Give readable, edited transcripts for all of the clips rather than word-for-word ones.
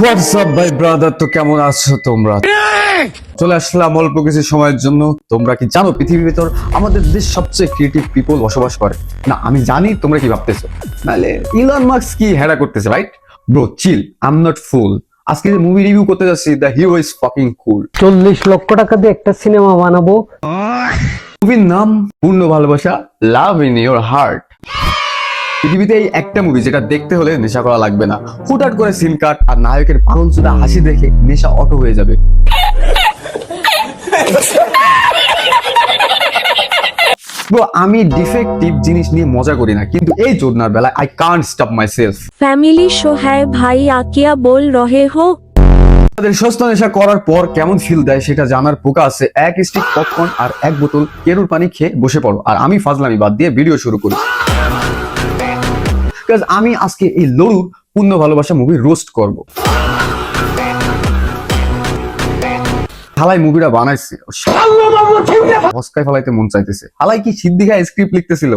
WhatsApp ভাই brother, তো কেমন আছো তোমরা? চলে আসলাম অল্প কিছু সময়ের জন্য। তোমরা কি জানো পৃথিবীর ভিতর আমাদের দেশ সবচেয়ে ক্রিয়েটিভ পিপল বসবাস করে? না, আমি জানি তোমরা কি ভাবতেছো। নাহলে ইলন মাস্ক কি হেডা করতেছে, right? Bro chill, I am not fool. আজকে যে মুভি রিভিউ করতে যাচ্ছি, the hero is fucking cool. 40 lakh টাকা দিয়ে একটা সিনেমা বানাবো। মুভির নাম পূর্ণ ভালোবাসা, লাভ ইন ইয়োর হার্ট। পৃথিবীতে এই একটা মুভি যেটা দেখতে হলে নেশা করা লাগবে না। হুটহাট করে সিন কাট আর নায়কের পাগল চোদা হাসি দেখে নেশা অটো হয়ে যাবে। ব্রো, আমি ডিফেক্টিভ জিনিস নিয়ে মজা করি না, কিন্তু এই চোদনার বেলায় I can't stop my self. Family show है भाई, आकिया बोल रहे हो? তাদের সস্তা নেশা করার পর কেমন ফিল দেয় সেটা জানার পোকা আছে। এক স্টিক পপকর্ন আর এক বোতল কেরুর পানি খেয়ে বসে পড়ো, আর আমি ফাজলামি বাদ দিয়ে ভিডিও শুরু করি। আমি আজকে এই লড়ুর পূর্ণ ভালোবাসা মুভি রোস্ট করব। হালাই মুভিটা বানাইছে, হস্কায় ফলাইতে মন চাইতেছে। হালাই কি সিদ্দিকায় স্ক্রিপ্ট লিখতেছিল?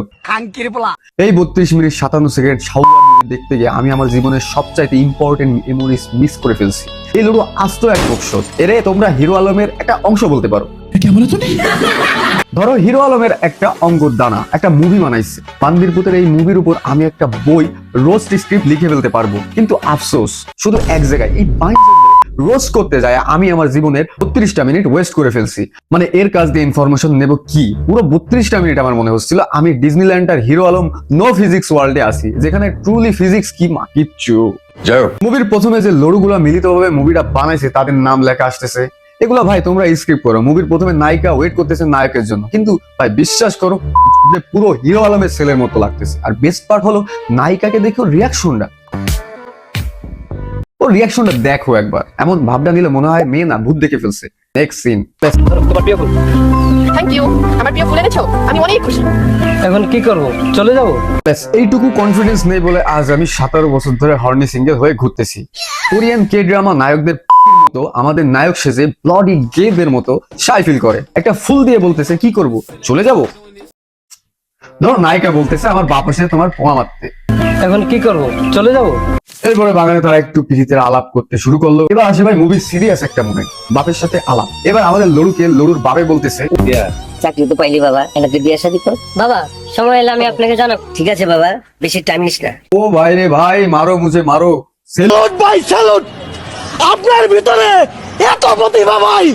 এই 32 মিনিট 57 সেকেন্ড শাওয়ার মুভি দেখতে গিয়ে আমি আমার জীবনের সবচাইতে ইম্পর্টেন্ট মেমোরিজ মিস করে ফেলছি। এই লড়ু আস্ত এক বকশত। এরে তোমরা হিরো আলমের একটা অংশ বলতে পারো। ধরো হিরো আলমের একটা অঙ্গর দানা একটা মুভি বানাইছে। বান্দির পুতের এই মুভির উপর আমি একটা বই রোস্ট স্ক্রিপ্ট লিখে ফেলতে পারবো, কিন্তু আফসোস শুধু এক জায়গায়, এই রোস্ট করতে যায় আমি আমার জীবনের 32টা মিনিট ওয়েস্ট করে ফেলছি। মানে এর কাজ দিয়ে ইনফরমেশন নেব কি? পুরো 32টা মিনিট আমার মনে হচ্ছিল আমি ডিজনিল্যান্ড আর হিরো আলম নো ফিজিক্স ওয়ার্ল্ডে আছি, যেখানে ট্রুলি ফিজিক্স কি মা কিচ্ছু। মুভির প্রথমে যে লড়ুগুলা মিলিতভাবে মুভিটা বানাইছে তাদের নাম লেখা আসতেছে। এগুলা ভাই তোমরা স্ক্রিপ্ট করো। মুভির প্রথমে নায়িকা ওয়েট করতেছে নায়কের জন্য, কিন্তু ভাই বিশ্বাস করো যে পুরো হিরো আলমের ছেলের মতো লাগতেছে। আর বেস্ট পার্ট হলো নায়িকাকে দেখো রিয়াকশনটা, ও রিয়াকশনটা দেখো একবার। এমন ভাবনা নিলে মনে হয় মেয়ে না ভূত দেখে ফেলছে। Next scene. থ্যাংক ইউ, আমার প্রিয় ফুল এনেছো, আমি অনেক খুশি। এখন কি করব? চলে যাব? ব্যাস এইটুকু কনফিডেন্স নেই বলে আজ আমি 17 বছর ধরে হর্নি সিঙ্গেল হয়ে ঘুরতেছি। কোরিয়ান কে ড্রামা নায়কদের মতো আমাদের নায়ক সেজে ব্লডি গেদের মতো শাই ফিল করে। একটা ফুল দিয়ে বলতেছে কি করব, চলে যাব। ধরো নায়িকা বলতেছে আমার বাপের সাথে তোমার পোয়া মারতে। এখন কি করব? চলে যাব? এরপরে বাগানে তারা একটু পিড়িতের আলাপ করতে শুরু করলো। এবার আসে ভাই মুভি সিরিয়াস একটা মোমেন্ট, বাপের সাথে আলাপ। এবার আমাদের লড়ুর বাপে বলতেছে চাকরি তো পাইলি বাবা, এনাকে বিয়ে শাদী কর। বাবা সময় এলে আমি আপনাকে জানাবো। ঠিক আছে বাবা, বেশি টাইম নিস না। ও ভাই রে ভাই, মারো মুঝে মারো। ভাই স্যালুট, আপনার ভিতরে এত প্রতিভা ভাই,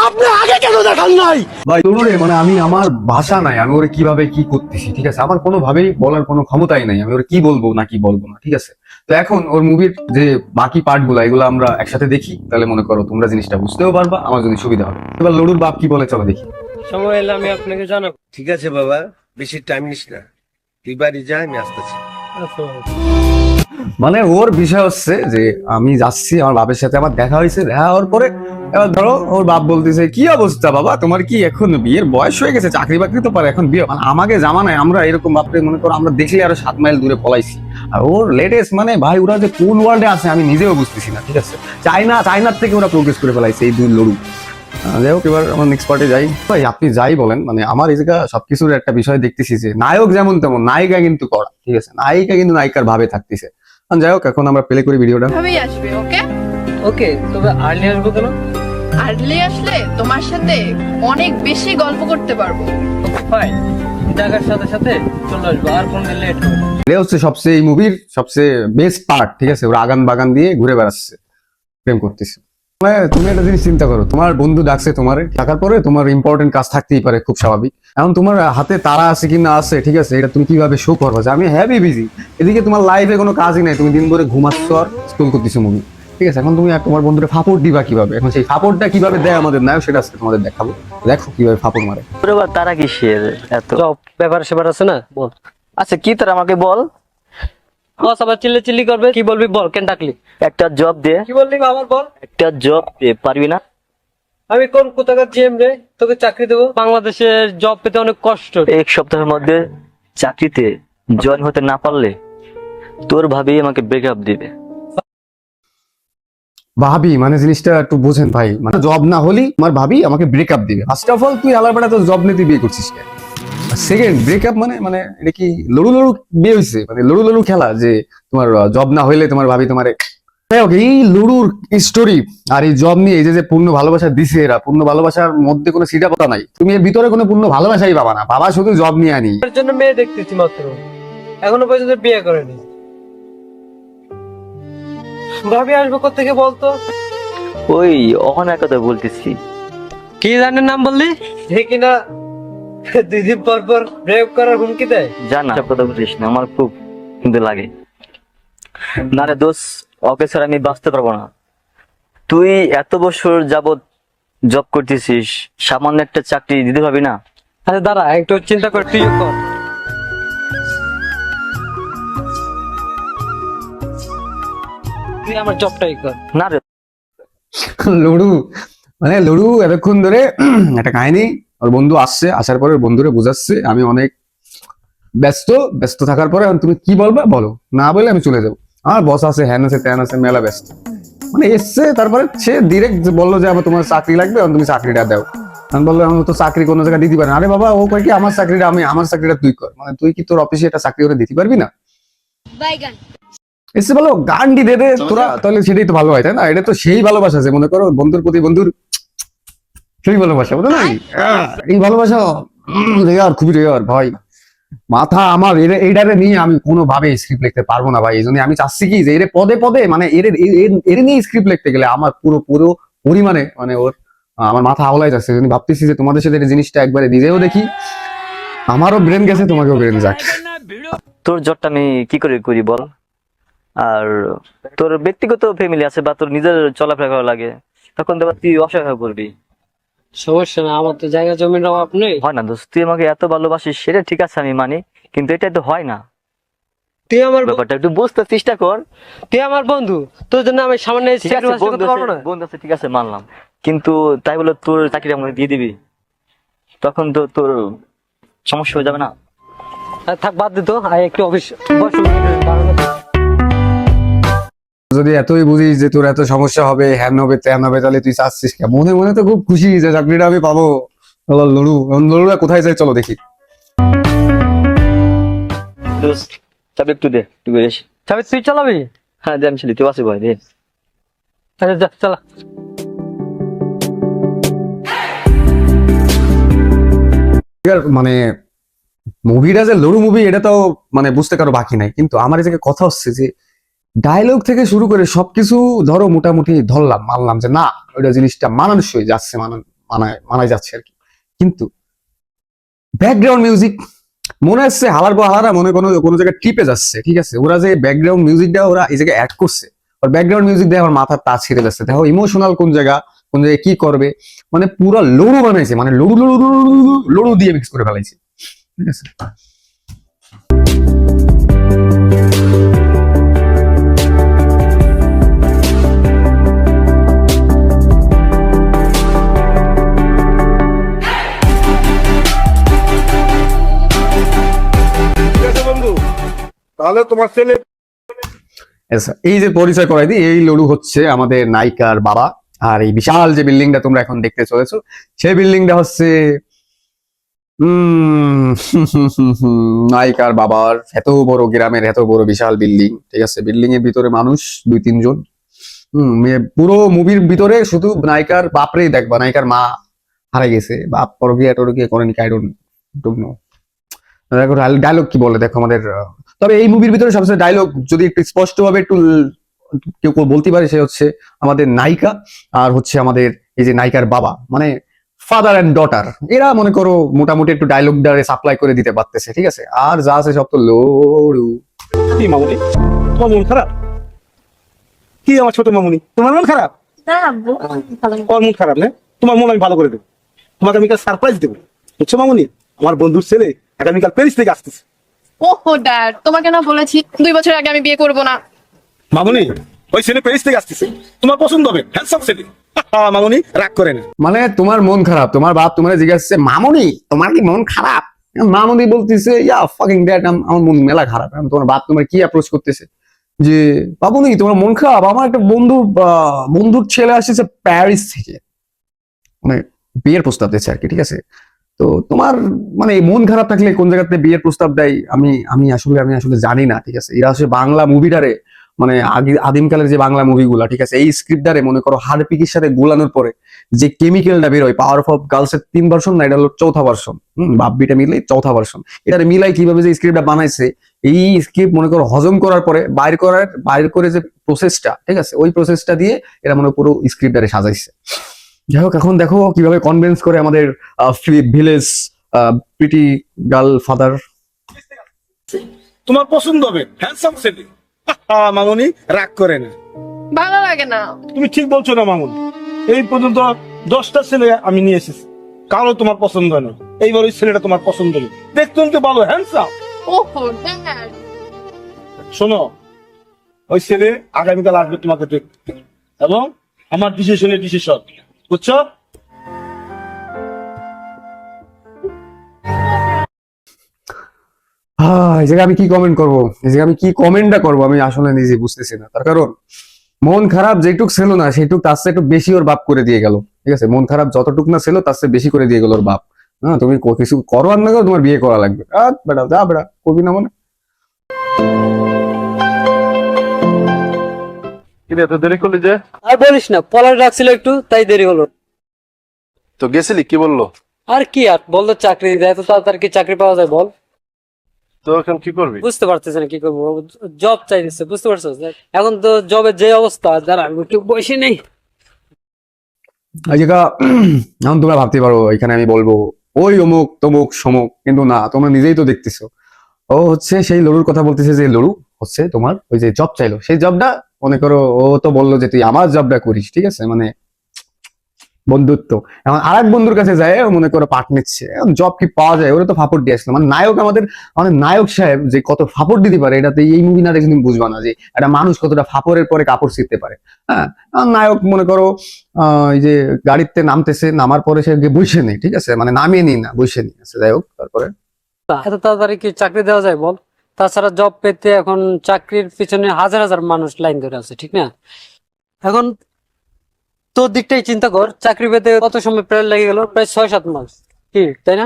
আপনি আগে কেন দেখান নাই? ভাই লড়ুরে মানে আমি আমার ভাষা নাই, আমি ওরে কিভাবে কি করতেছি, ঠিক আছে? আমার কোনো ভাবেই বলার কোনো ক্ষমতাই নাই আমি ওরে কি বলবো না কি বলবো না, ঠিক আছে? তো এখন ওর মুভির যে বাকি পার্ট গুলা এগুলো আমরা একসাথে দেখি, তাহলে মনে করো তোমরা জিনিসটা বুঝতেও পারবা, আমার যদি সুবিধা হবে। এবার লড়ুর বাপ কি বলে চলো দেখি। সময় এলে আমি আপনাকে জানাবো। ঠিক আছে বাবা, বেশি টাইম নিস না, তুই বাড়ি যা, আমি আসতেছি। মানে ওর বিষয় হচ্ছে যে আমি যাচ্ছি, আমার বাপের সাথে আমার দেখা হয়েছে, দেখা হওয়ার পরে এবার ধরো ওর বাপ বলতেছে কি অবস্থা বাবা, তোমার কি এখন বিয়ের বয়স হয়ে গেছে, চাকরি বাকরি তো পারে, এখন বিয়ে। মানে আমাকে জামানায় আমরা এরকম বাপরে মনে করো আমরা দেখলে আরো 7 মাইল দূরে পলাইছি। আর ওর লেটেস্ট মানে ভাই ওরা যে কোন ওয়ার্ল্ডে আছে আমি নিজেও বুঝতেছি না, ঠিক আছে? চাইনার থেকে ওরা প্রোগ্রেস করে ফেলাইছে এই দুই লড়ু। যাই হোক, এবার আমার নেক্সট পার্টে যাই। ভাই আপনি যাই বলেন, মানে আমার এই জায়গা সবকিছুর একটা বিষয় দেখতেছি যে নায়ক যেমন তেমন নায়িকা কিন্তু করা, ঠিক আছে? নায়িকা কিন্তু নায়িকার ভাবে থাকতেছে। যাই হোক, এখন আমরা প্লে করি ভিডিওটা। ভাবেই আসবে, ওকে? ওকে, তবে আর্লি আসবো কেন? আর্লি আসলে তোমার সাথে অনেক বেশি গল্প করতে পারবো। ওকে ফাইন, জায়গার সাথে সাথে চলে আসবো, আর কোনদিন লেট হবে না। এটা হচ্ছে সবচেয়ে এই মুভির সবচেয়ে বেস্ট পার্ট, ঠিক আছে? ওরা আগান বাগান দিয়ে ঘুরে বেড়াচ্ছে, প্রেম করতেছে। মানে তুমি একটা জিনিস চিন্তা করো, তোমার বন্ধু ডাকছে তোমার ডাকার পরে তোমার ইম্পর্টেন্ট কাজ থাকতেই পারে, খুব স্বাভাবিক। এখন তোমার হাতে তারা আছে কি না আছে, ঠিক আছে? এটা তুমি কিভাবে শো করবো যে আমি হ্যাভি বিজি, এদিকে তোমার লাইফে কোনো কাজই নাই, তুমি দিন ভরে ঘুমাচ্ছ আর স্ক্রল করতেছো মুভি, ঠিক আছে? এখন তুমি তোমার বন্ধুরা ফাপড় দিবা কিভাবে? এখন সেই ফাপড়টা কিভাবে দেয় আমাদের নায়ক, সেটা আজকে তোমাদের দেখাবো। দেখো কিভাবে ফাপড় মারে। তারা কিসের এত জব ব্যাপার সেবার আছে না, বল। আচ্ছা কি তারা আমাকে বল। বস আবার চিল্লি করবে, কি বলবি বল, কেন ডাকলি? একটা জব দে। কি বললি আমার বল? একটা জব দে, পারবি না? আমি কোন কোথাকার জিএম রে, তোকে চাকরি দেবো? বাংলাদেশে জব পেতে অনেক কষ্ট। এক সপ্তাহের মধ্যে চাকরিতে জয়েন হতে না পারলে তোর ভাবি আমাকে ব্রেকআপ দিবে। ভাবি মানে জিনিসটা একটু বোঝেন ভাই, মানে জব না হলেই আমার ভাবি আমাকে ব্রেকআপ দিবে। ফার্স্ট অফ অল তুই আলার বেটা তো জব নিতে বিয়ে করছিস কেন? সেকেন্ড ব্রেকআপ মানে মানে এটা কি লড়ু বিয়ে হয়েছে? মানে লড়ু খেলা যে তোমার জব না হইলে তোমার ভাবি তোমার যাই হোক, এই লুডুর স্টোরি আর এই জব নিয়ে এই যে পূর্ণ ভালোবাসা দিছে এরা, পূর্ণ ভালোবাসার মধ্যে কোনো সিটা পতা নাই, তুমি এর ভিতরে কোনো পূর্ণ ভালোবাসাই পাবা না, বাবা শুধু জব নিয়ে আনি। এর জন্য মেয়ে দেখতেছি মাত্র, এখনো পর্যন্ত বিয়ে করেনি। ভাবি আসবো কোথেকে বলতো? ওই অহনার কথা বলতেছি। কি জানের নাম বললি? যে কিনা 2 দিন পর পর ব্রেক করার হুমকি দেয়। জানা সব কথা বলিস না, আমার খুব কিন্তু লাগে। না রে দোষ, ওকে স্যার আমি বাঁচতে পারবো না। তুই এত বছর যাবত জব করতেছিস, সামান্য একটা চাকরি দিতে পারবি না? আচ্ছা দাঁড়া, একটু চিন্তা কর, তুইও কর। তুই আমার জবটাই কর। না রে লুডু মানে লুডু এতক্ষণ ধরে একটা কাহিনী, ওর বন্ধু আসছে, আসার পরে ওর বন্ধুরে বোঝাচ্ছে আমি অনেক ব্যস্ত, ব্যস্ত থাকার পরে এখন তুমি কি বলবে বলো, না বলে আমি চলে যাবো, আমার বস আছে, হ্যান আছে, ত্যান আছে, মেলা ব্যস্ত। মানে এসছে, তারপরে সে ডিরেক্ট বললো যে আমার তোমার চাকরি লাগবে, এখন তুমি চাকরিটা দাও। আমি বললো আমি তো চাকরি কোনো জায়গায় দিতে পারি না। আরে বাবা, ও কয় কি আমার চাকরিটা আমার চাকরিটা তুই কর, মানে তুই কি তোর অফিসে একটা চাকরি করে দিতে পারবি না? এসে বলো গানটি দে দে তোরা, তাহলে সেটাই তো ভালো হয়, তাই না? এটা তো সেই ভালোবাসা যে মনে করো বন্ধুর প্রতি বন্ধুর সেই ভালোবাসা, বুঝলো না? এই ভালোবাসা রেয়ার, খুবই রেয়ার ভাই। মাথা আমার এইটারে নিয়ে আমি কোনোভাবে স্ক্রিপ্ট লিখতে পারবো না ভাই। এই জন্য আমি চাচ্ছি কি যে এর পদে পদে মানে এর নিয়ে স্ক্রিপ্ট লিখতে গেলে আমার পুরো পুরো পরিমাণে মানে ওর আমার মাথা আওলাই যাচ্ছে। যদি ভাবতেছি যে তোমাদের সাথে এই জিনিসটা একবারে নিজেও দেখি, আমারও ব্রেন গেছে, তোমাকেও ব্রেন যাক। তোর জবটা আমি কি করে করি বল? আর তোর ব্যক্তিগত ফ্যামিলি আছে বা তোর নিজের চলাফেরা করা লাগে, তখন তো আবার তুই অসহায় করবি। সমস্যা না, আমার তো জায়গা জমির অভাব নেই। হয় না দোস্ত, তুই আমাকে এত ভালোবাসিস সেটা ঠিক আছে আমি মানি, কিন্তু এটা তো হয় না। তুই আমার ব্যাপারটা একটু বুঝতে চেষ্টা কর। তুই আমার বন্ধু, তোর জন্য আমি সামনে ঠিক আছে বন্ধু আছে, বন্ধু আছে, ঠিক আছে মানলাম, কিন্তু তাই বলে তোর চাকরিটা আমাকে দিয়ে দিবি, তখন তো তোর সমস্যা হয়ে যাবে না? থাক, বাদ দিত একটু অফিস বস। যদি এতই বুঝিস যে তোর এত সমস্যা হবে, হ্যান হবে, ত্যান হবে, তাহলে তুই চাচ্ছিস কেন? মনে মনে তো খুব খুশি যে চাকরিটা আমি পাবো। লড়ু লড়ুরা কোথায় যায় চলো দেখি। দোস্ত চাবি একটু দে, একটু বেশ। চাবি তুই চালাবি? হ্যাঁ দে, আমি ছিলি, তুই আছে ভয় দে। আচ্ছা যা, চালা। মানে মুভিটা যে লড়ু মুভি এটা তো মানে বুঝতে কারো বাকি নাই, কিন্তু আমার এই জায়গায় কথা হচ্ছে যে ডায়লগ থেকে শুরু করে সবকিছু ধরো মোটামুটি ধরলাম, মানলাম যে না ওইটা জিনিসটা মানানসই যাচ্ছে, মানাই যাচ্ছে আর কি। কিন্তু ব্যাকগ্রাউন্ড মিউজিক মনে হচ্ছে হালার পর হালারা মনে কোনো জায়গায় টিপে যাচ্ছে, ঠিক আছে? ওরা যে ব্যাকগ্রাউন্ড মিউজিকটা ওরা এই জায়গায় অ্যাড করছে, আর ব্যাকগ্রাউন্ড মিউজিক দিয়ে আমার মাথার তা ছিঁড়ে যাচ্ছে। দেখো ইমোশনাল কোন জায়গায় কি করবে, মানে পুরো লড়ু বানাইছে, মানে লড়ু লড়ু লড়ু লড়ু দিয়ে মিক্স করে ফেলাইছে, ঠিক আছে? ঠিক আছে বন্ধু, তাহলে তোমার ছেলে আচ্ছা, এই যে পরিচয় করাই দিই, এই লড়ু হচ্ছে আমাদের নায়িকার বাবা। আর এই বিশাল যে বিল্ডিংটা তোমরা এখন দেখতে চলেছো, সেই বিল্ডিংটা হচ্ছে নায়িকার বাবার এত বড় গ্রামের এত বড় বিশাল বিল্ডিং, ঠিক আছে? বিল্ডিং এর ভিতরে মানুষ 2-3 জন। পুরো মুভির ভিতরে শুধু নায়িকার বাপরেই দেখবা, নায়িকার মা হারাই গেছে, বাপ পরকিয়া টরকিয়া করেনি, আই ডোন্ট নো। দেখো ডায়লগ কি বলে দেখো আমাদের। তবে এই মুভির ভিতরে সবচেয়ে ডায়লগ যদি একটু স্পষ্ট ভাবে একটু কেউ বলতে পারে, সে হচ্ছে আমাদের নায়িকা আর হচ্ছে আমাদের এই যে নায়িকার বাবা, মানে ফাদার এন্ড ডটার। এরা মনে করো মোটামুটি একটু ডায়লগ দ্বারা সাপ্লাই করে দিতে পারতেছে, ঠিক আছে? আর যা আছে সব তো লড়ু। কি মামুনি, তোমার মন খারাপ? কি আমার ছোট মামুনি, তোমার মন খারাপ? তোমার মন খারাপ না? তোমার মন আমি ভালো করে দেবো, তোমাকে আমি সারপ্রাইজ দেবো, বুঝছো মামুনি? আমার বন্ধুর ছেলে আগামীকাল প্যারিস থেকে আসতেছে। ওহো ড্যাড, তোমাকে না বলেছি 2 বছর আগে আমি বিয়ে করব না? মামুনি, ওই ছেলে প্যারিস থেকে আসতেছে, তোমার পছন্দ হবে, হ্যান্ডসাম ছেলে। মামুনি রাগ করে না। মানে তোমার মন খারাপ, তোমার বাপ তোমার জিজ্ঞাসা মামুনি তোমার কি মন খারাপ? মামুনি বলতেছে ইয়া ফাকিং ড্যাড আমার মন মেলা খারাপ। তোমার বাপ তোমার কি অ্যাপ্রোচ করতেছে যে বাবুনি তোমার মন খারাপ, আমার একটা বন্ধুর ছেলে আসছে প্যারিস থেকে, মানে বিয়ের প্রস্তাব দিচ্ছে আর কি, ঠিক আছে? তো তোমার মানে মন খারাপ থাকলে কোন জায়গাতে বিয়ের প্রস্তাব দেয় আমি আসলে জানি না, ঠিক আছে? এরা আসলে বাংলা মুভিটারে মানে আদিমকালের যে বাংলা মুভিগুলা, ঠিক আছে, এই স্ক্রিপ্টটারে মনে করো হারপিকের সাথে গুলানোর পরে যে কেমিক্যালটা বেরোয়, পাওয়ার অফ গার্লস এর 3 ভার্সন না, এটা হলো 4থা ভার্সন। বাপ্পিটা মিলে 4থা ভার্সন। এটা মিলাই কিভাবে যে স্ক্রিপ্টটা বানাইছে, এই স্ক্রিপ্ট মনে করো হজম করার পরে বাইর করে যে প্রসেসটা, ঠিক আছে, ওই প্রসেসটা দিয়ে এরা মনে পুরো স্ক্রিপ্টটারে সাজাইছে। যাই হোক, এখন দেখো কিভাবে কনভিন্স করে আমাদের ভিলেজ প্রিটি গার্ল ফাদার। তোমার পছন্দ হবে হ্যান্ডসাম ছেলে। মামুনি রাগ করে না। ভালো লাগে না। তুমি ঠিক বলছো না মামুনি, এই পর্যন্ত 10টা ছেলে আমি নিয়ে এসেছি, কারো তোমার পছন্দ হয় না। এইবার ওই ছেলেটা তোমার পছন্দ নেই, দেখতে তো ভালো হ্যান্ডসাম। ওহো ড্যাড। শোনো, ওই ছেলে আগামীকাল আসবে তোমাকে দেখতে, এবং আমার ডিসিশন, বুঝছো? এই জায়গায় আমি কি কমেন্ট করবো, এই জায়গায় আমি কি কমেন্টটা করবো, আমি আসলে নিজে বুঝতেছি না। তার কারণ মন খারাপ যেটুক ছিল না, সেইটুক তার চেয়ে একটু বেশি ওর বাপ করে দিয়ে গেল। ঠিক আছে, মন খারাপ যতটুক না ছিল তার চেয়ে বেশি করে দিয়ে গেল ওর বাপ। হ্যাঁ, তুমি কিছু করো আর না করো, তোমার বিয়ে করা লাগবে। বেটা যা, বেটা করবি না মানে। এত দেরি করলি যে? আর বলিস না, পলাশ রাখছিল একটু, তাই দেরি হলো। তো গেছিলি, কি বললো? আর কি আর বললো, চাকরি দিতে, এত তাড়াতাড়ি কি চাকরি পাওয়া যায় বল? তো এখন কি করবি? বুঝতে পারতেছে না কি করবো, জব চাইতেছে, বুঝতে পারছো? এখন তো জবের যে অবস্থা, যারা একটু বসে নেই। এই জায়গা এখন তোমরা ভাবতে পারো এখানে আমি বলবো ওই অমুক তমুক সমুক, কিন্তু না, তোমরা নিজেই তো দেখতেছো ও হচ্ছে সেই লড়ুর কথা বলতেছে, যে লড়ু হচ্ছে তোমার ওই যে জব চাইলো, সেই জবটা মনে করো ও তো বললো যে তুই আমার জবটা করিস, ঠিক আছে, মানে বন্ধুত্ব। এখন আর এক বন্ধুর কাছে যায়, ও মনে করো পাঠ নিচ্ছে, জব কি পাওয়া যায়, ওরা তো ফাপড় দিয়ে আসলো। মানে নায়ক, আমাদের নায়ক সাহেব যে কত ফাপড় দিতে পারে, এটাতে এই মুভি না দেখে তুমি বুঝবা না যে একটা মানুষ কতটা ফাপড়ের পরে কাপড় ছিঁড়তে পারে। হ্যাঁ, নায়ক মনে করো এই যে গাড়িতে নামতেছে, নামার পরে সে বসে নেই, ঠিক আছে, মানে নামিয়ে নি না, বসে নি আছে। যাই হোক, তারপরে এত তাড়াতাড়ি কি চাকরি দেওয়া যায় বল? তাছাড়া জব পেতে এখন চাকরির পিছনে হাজার হাজার মানুষ লাইন ধরে আছে, ঠিক না? এখন তোর দিকটাই চিন্তা কর, চাকরি পেতে কত সময় প্রায় লেগে গেল, প্রায় 6-7 মাস, কি তাই না?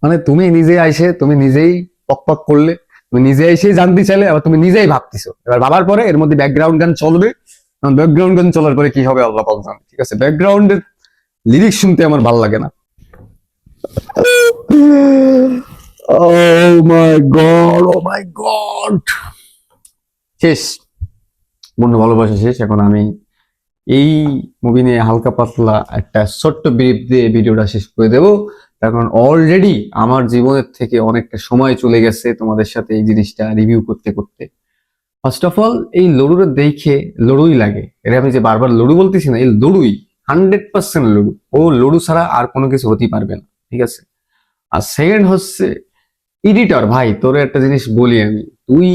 মানে তুমি নিজে আইসে, তুমি নিজেই পক করলে, তুমি নিজে এসেই জানতে চাইলে, আবার তুমি নিজেই ভাবতেছো। এবার ভাবার পরে এর মধ্যে ব্যাকগ্রাউন্ড গান চলবে, ব্যাকগ্রাউন্ড গান চলার পরে কি হবে আল্লাহ পাক জানে, ঠিক আছে। ব্যাকগ্রাউন্ডের লিরিক্স শুনতে আমার ভালো লাগে না। Oh my God, oh my God. শেষ বন্ধু, ভালোবাসা শেষ। এখন আমি এই মুভি নিয়ে হালকা পাতলা একটা ছোট্ট ব্রিফ দিয়ে ভিডিওটা শেষ করে দেবো। কারণ অলরেডি আমার জীবনের থেকে অনেকটা সময় চলে গেছে তোমাদের সাথে এই জিনিসটা রিভিউ করতে করতে। ফার্স্ট অফ অল, এই লড়ুরে দেখে লড়ুই লাগে, এটা আমি যে বারবার লড়ু বলতেছি না, এই লড়ুই 100% লড়ু। ও লড়ু ছাড়া আর কোনো কিছু হতেই পারবে না, ঠিক আছে। আর সেকেন্ড হচ্ছে এডিটর ভাই, তোর একটা জিনিস বলি আমি, তুই